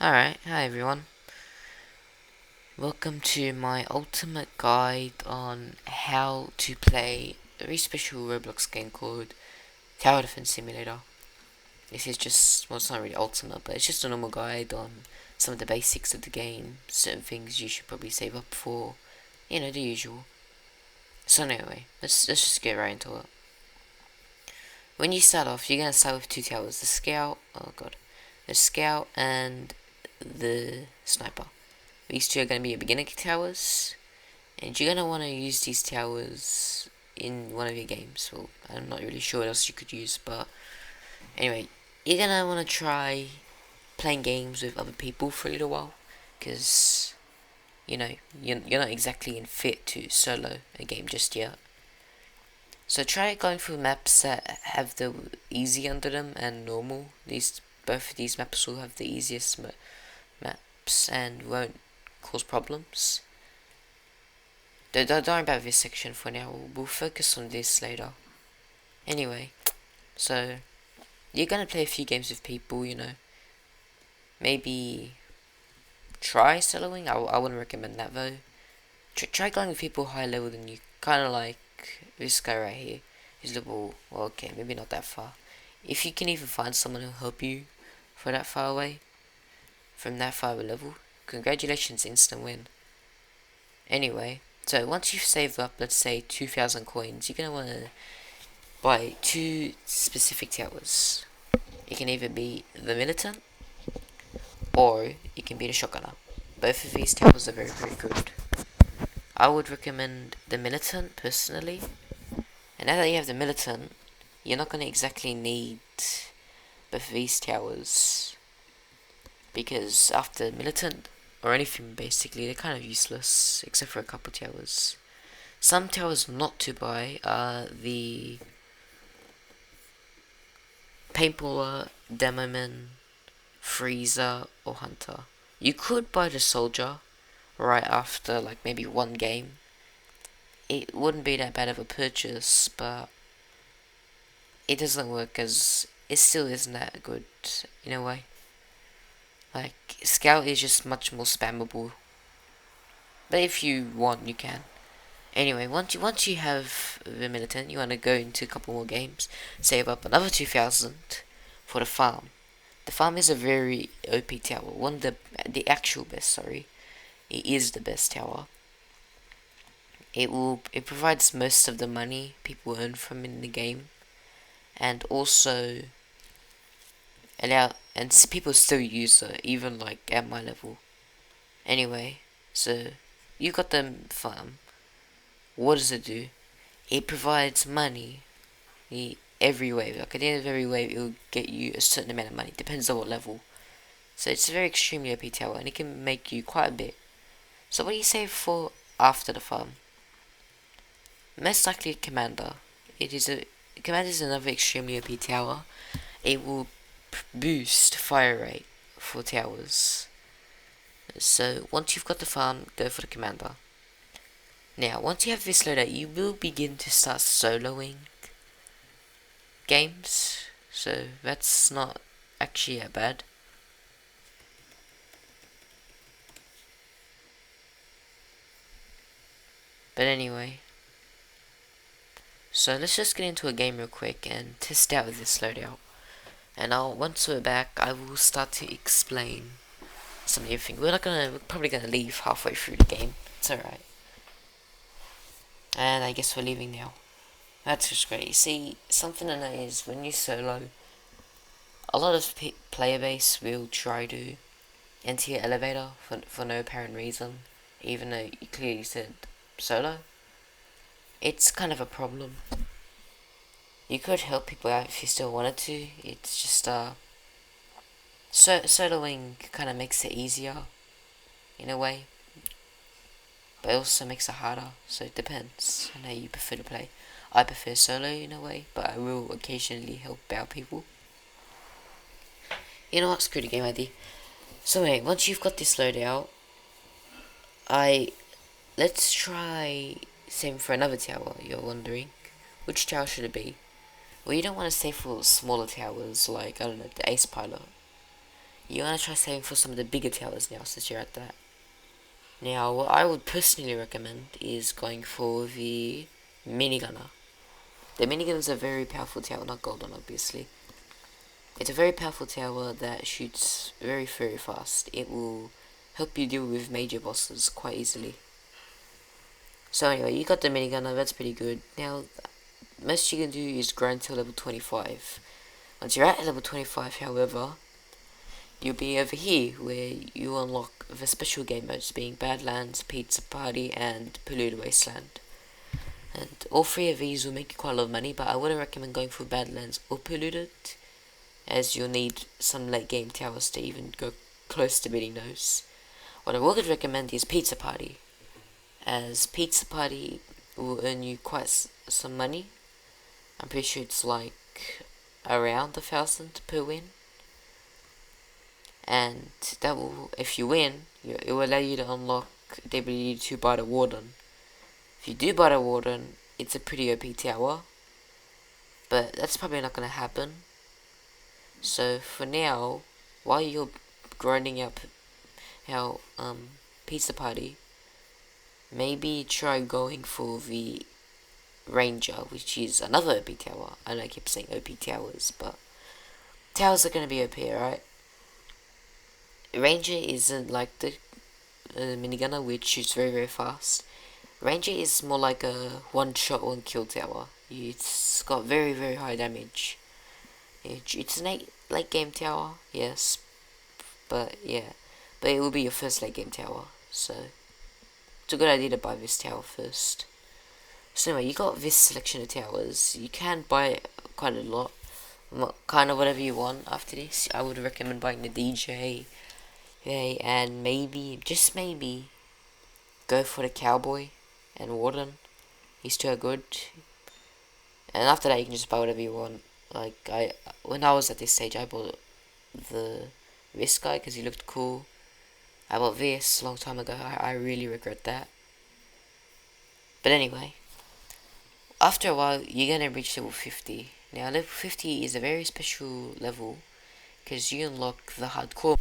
Alright, hi everyone. Welcome to my ultimate guide on how to play a very special Roblox game called Tower Defense Simulator. This is just, well, it's not really ultimate, but it's just a normal guide on some of the basics of the game, certain things you should probably save up for, the usual. So anyway, let's just get right into it. When you start off, you're gonna start with two towers: the scout, the scout and the sniper. These two are going to be your beginner towers, and you're going to want to use these towers in one of your games. Well, I'm not really sure what else you could use, but anyway, you're going to want to try playing games with other people for a little while, because, you're not exactly in fit to solo a game just yet. So try going through maps that have the easy under them and normal. Both of these maps will have the easiest maps and won't cause problems. Don't worry about this section for now. We'll focus on this later. Anyway, so you're gonna play a few games with people, Maybe try soloing. I wouldn't recommend that though. Try going with people higher level than you. Kind of like this guy right here. He's level, well, okay, maybe not that far. If you can even find someone who'll help you for that far away, from that far of a level, congratulations, instant win. Anyway, so once you've saved up, let's say 2,000 coins, you're gonna want to buy two specific towers. It can either be the militant or it can be the shotgunner. Both of these towers are very, very good. I would recommend the militant personally. And now that you have the militant, you're not gonna exactly need both of these towers, because after militant or anything basically, they're kind of useless except for a couple towers. Some towers not to buy are the paintballer, demoman, freezer, or hunter. You could buy the soldier right after like maybe one game. It wouldn't be that bad of a purchase, but it doesn't work as it still isn't that good in a way. Like scout is just much more spammable, but if you want, you can. Anyway, once you have the militant, you want to go into a couple more games, save up another 2,000 for the farm. The farm is a very OP tower. One of the actual best. Sorry, it is the best tower. It provides most of the money people earn from in the game, and also people still use it even like at my level. Anyway, so you got the farm. What does it do? It provides money every wave. Like at the end of every wave, it will get you a certain amount of money. Depends on what level. So it's a very extremely OP tower, and it can make you quite a bit. So what do you save for after the farm? Most likely commander. Commander is another extremely OP tower. It will boost fire rate for towers. So once you've got the farm, go for the commander. Now, once you have this loaded out, you will begin to start soloing games, so that's not actually that bad. But anyway, so let's just get into a game real quick and test out this loadout. And once we're back, I will start to explain some of the things. We're probably gonna leave halfway through the game. It's alright. And I guess we're leaving now. That's just great. You see, something I know is when you solo, a lot of player base will try to enter your elevator for no apparent reason, even though you clearly said solo. It's kind of a problem. You could help people out if you still wanted to. It's just soloing kind of makes it easier in a way, but it also makes it harder. So it depends on how you prefer to play. I prefer solo in a way, but I will occasionally help out people. You know what? Screw the game idea. So anyway, once you've got this loadout, let's try same for another tower. You're wondering, which tower should it be? Well, you don't want to stay for smaller towers like, I don't know, the Ace Pilot. you want to try saving for some of the bigger towers now since you're at that. Now, what I would personally recommend is going for the minigunner. The minigun is a very powerful tower, not golden obviously. It's a very powerful tower that shoots very very fast. It will help you deal with major bosses quite easily. So anyway, you got the minigunner, that's pretty good. Now, most you can do is grind to level 25. Once you're at level 25, however, you'll be over here where you unlock the special game modes being Badlands, Pizza Party, and Polluted Wasteland. And all three of these will make you quite a lot of money, but I wouldn't recommend going for Badlands or Polluted, as you'll need some late game towers to even go close to beating those. What I would recommend is Pizza Party, as Pizza Party will earn you quite some money. I'm pretty sure it's like around 1,000 per win, and that will, if you win, it will allow you to unlock the ability to buy the Warden. If you do buy the Warden, it's a pretty OP tower, but that's probably not going to happen. So for now, while you're grinding up how Pizza Party, maybe try going for the Ranger, which is another OP tower. I know I keep saying OP towers, but towers are going to be OP, alright? Ranger isn't like the minigunner, which shoots very very fast. Ranger is more like a one shot one kill tower. It's got very very high damage. It's an late game tower, yes, but yeah, but it will be your first late game tower, so it's a good idea to buy this tower first. So anyway, you got this selection of towers. You can buy quite a lot, kind of whatever you want after this. I would recommend buying the DJ, okay, and maybe, just maybe, go for the Cowboy and Warden. These two are good. And after that, you can just buy whatever you want. Like, when I was at this stage, I bought this guy because he looked cool. I bought this a long time ago. I really regret that. But anyway, after a while, you're gonna reach level 50. Now, level 50 is a very special level because you unlock the hardcore.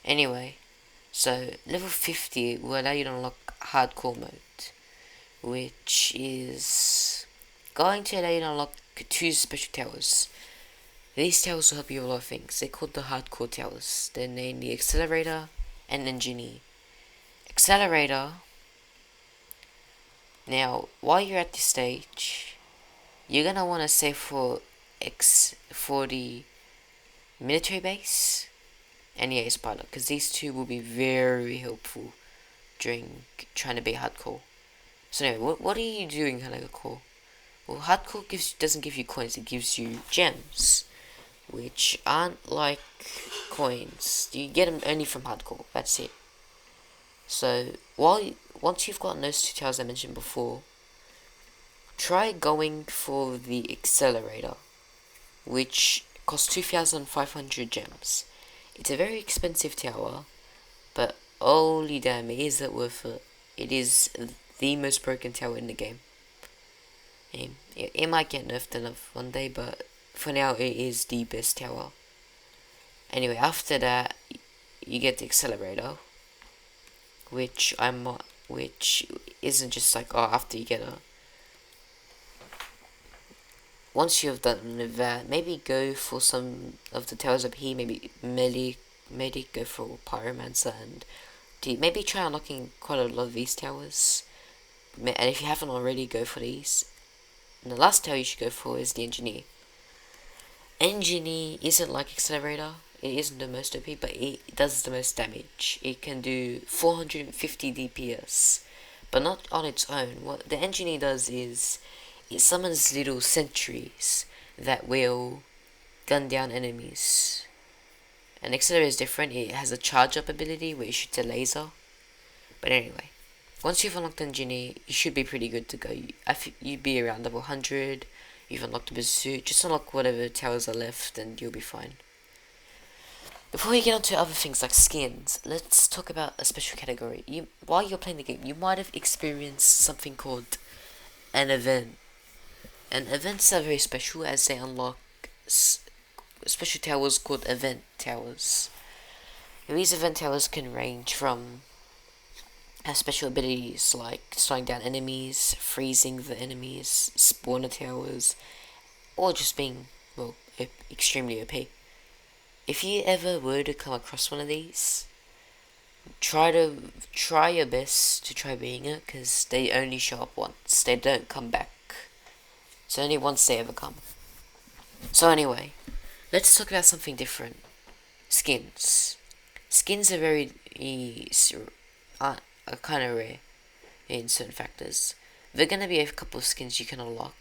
Anyway, so level 50 will allow you to unlock hardcore mode, which is going to allow you to unlock two special towers. These towers will help you with a lot of things. They're called the hardcore towers. They're named the Accelerator and Engineer. Accelerator. Now, while you're at this stage, you're gonna want to save for the military base and the ace pilot, because these two will be very helpful during trying to be hardcore. So anyway, what are you doing hardcore? Well, hardcore doesn't give you coins, it gives you gems, which aren't like coins. You get them only from hardcore, that's it. So, once you've gotten those two towers I mentioned before, try going for the Accelerator, which costs 2,500 gems. It's a very expensive tower, but holy damn, is it worth it. It is the most broken tower in the game. It might get nerfed enough one day, but for now it is the best tower. Anyway, after that, you get the Accelerator, which isn't just like, oh, after you get a... Once you have done that, maybe go for some of the towers up here, maybe go for Pyromancer, and maybe try unlocking quite a lot of these towers. And if you haven't already, go for these. And the last tower you should go for is the Engineer. Engineer isn't like Accelerator, it isn't the most OP, but it does the most damage. It can do 450 DPS, but not on its own. What the Engineer does is, it summons little sentries that will gun down enemies. And Accelerator is different, it has a charge up ability where it shoots a laser. But anyway, once you've unlocked Engineer, you should be pretty good to go. You'd be around level 100, you've unlocked the suit, just unlock whatever towers are left and you'll be fine. Before we get on to other things like skins, let's talk about a special category. While you're playing the game, you might have experienced something called an event. And events are very special as they unlock special towers called event towers. These event towers can range from special abilities like slowing down enemies, freezing the enemies, spawner towers, or just being, well, extremely OP. If you ever were to come across one of these, try your best to try being it, because they only show up once. They don't come back. It's only once they ever come. So anyway, let's talk about something different. Skins. Skins are very are kind of rare in certain factors. There are gonna be a couple of skins you can unlock.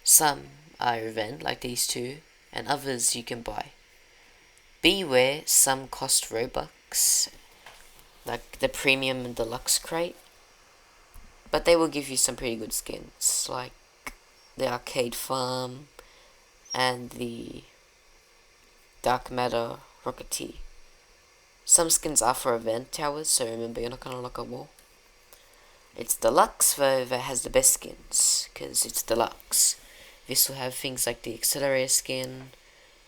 Some are event, like these two, and others you can buy. Beware, some cost Robux, like the premium and deluxe crate, but they will give you some pretty good skins, like the arcade farm and the dark matter rocketeer. Some skins are for event towers, so remember you're not gonna unlock them all. It's deluxe though that has the best skins, because it's deluxe. This will have things like the accelerator skin,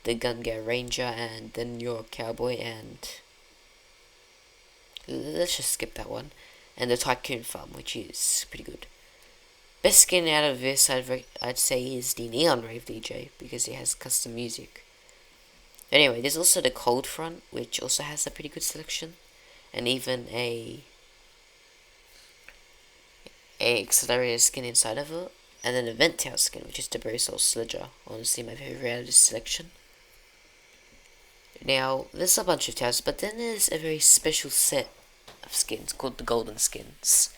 the gun gear ranger, and the New York cowboy, and let's just skip that one, and the tycoon farm, which is pretty good. Best skin out of this I'd say is the Neon Rave DJ, because it has custom music. Anyway, there's also the Cold Front, which also has a pretty good selection, and even a accelerator skin inside of it, and an event tower skin, which is the Bristol Sledger. Honestly, my favorite out of this selection. Now, there's a bunch of towers, but then there's a very special set of skins called the Golden Skins.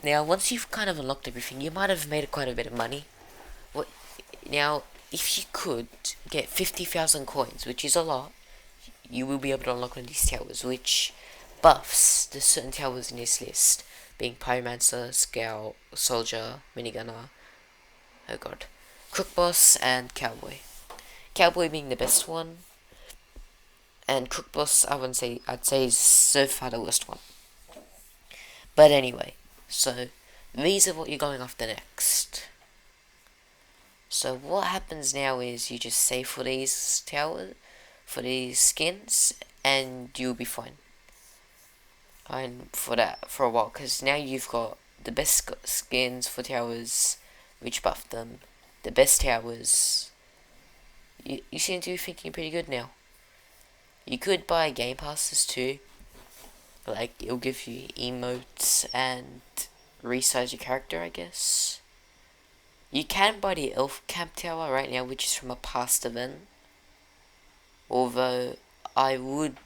Now, once you've kind of unlocked everything, you might have made quite a bit of money. Now, if you could get 50,000 coins, which is a lot, you will be able to unlock one of these towers, which buffs the certain towers in this list, being Pyromancer, Scout, Soldier, Minigunner, oh god, Crook Boss, and Cowboy. Cowboy being the best one, and Crook Boss, I'd say is so far the worst one. But anyway, so these are what you're going after next. So what happens now is you just save for these skins, and you'll be fine. And for a while, because now you've got the best skins for towers, which buff them, the best towers. You seem to be thinking pretty good now. You could buy game passes too, like it'll give you emotes and resize your character, I guess. You can buy the Elf Camp Tower right now, which is from a past event. Although, I would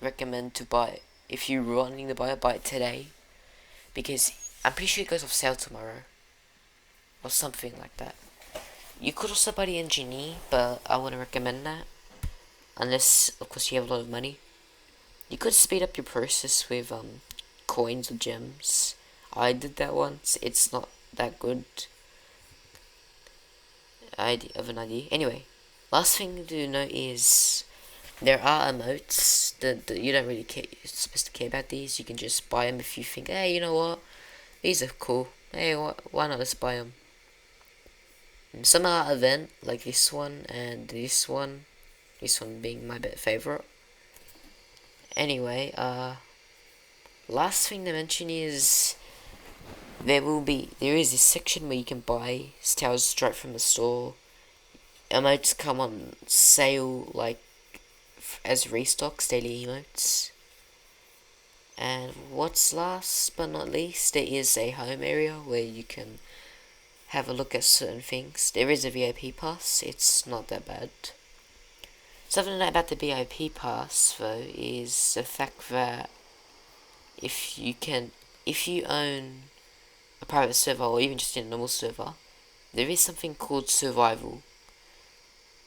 recommend to buy it. If you're wanting to buy it today. Because I'm pretty sure it goes off sale tomorrow. Or something like that. You could also buy the Engineer, but I wouldn't recommend that. Unless, of course, you have a lot of money. You could speed up your process with coins or gems. I did that once. It's not that good. Of an idea. Anyway, last thing to note is there are emotes that you don't really care. You're supposed to care about these. You can just buy them if you think, hey, you know what, these are cool. Hey, why not? Let's buy them. And some are event, like this one and this one. This one being my favorite. Anyway, last thing to mention is there is this section where you can buy towers straight from the store. Emotes come on sale, like, as restocks, daily emotes. And what's last but not least, there is a home area where you can have a look at certain things. There is a VIP pass, it's not that bad. Something about the VIP pass, though, is the fact that if you own a private server, or even just in a normal server, there is something called survival,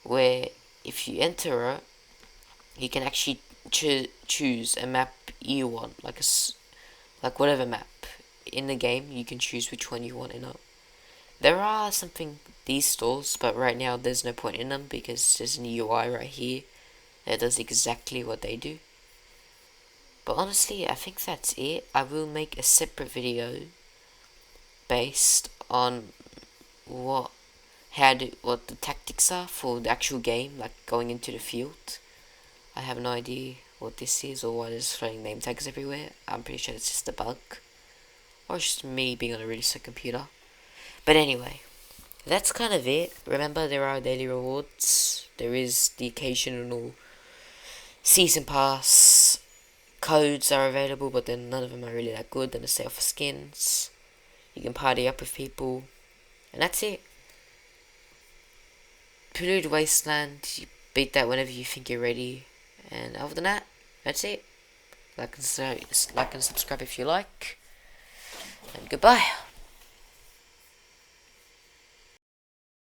where if you enter it, you can actually choose a map you want, like whatever map in the game. You can choose which one you want in it. There are these stores, but right now there's no point in them because there's an UI right here that does exactly what they do. But honestly, I think that's it. I will make a separate video based on what what the tactics are for the actual game, like going into the field. I have no idea what this is or why there's floating name tags everywhere. I'm pretty sure it's just a bug. Or it's just me being on a really slow computer. But anyway, that's kind of it. Remember, there are daily rewards. There is the occasional season pass. Codes are available, but then none of them are really that good. Then they sale for skins. You can party up with people. And that's it. Polluted Wasteland, you beat that whenever you think you're ready. And other than that, that's it. Like and subscribe if you like. And goodbye.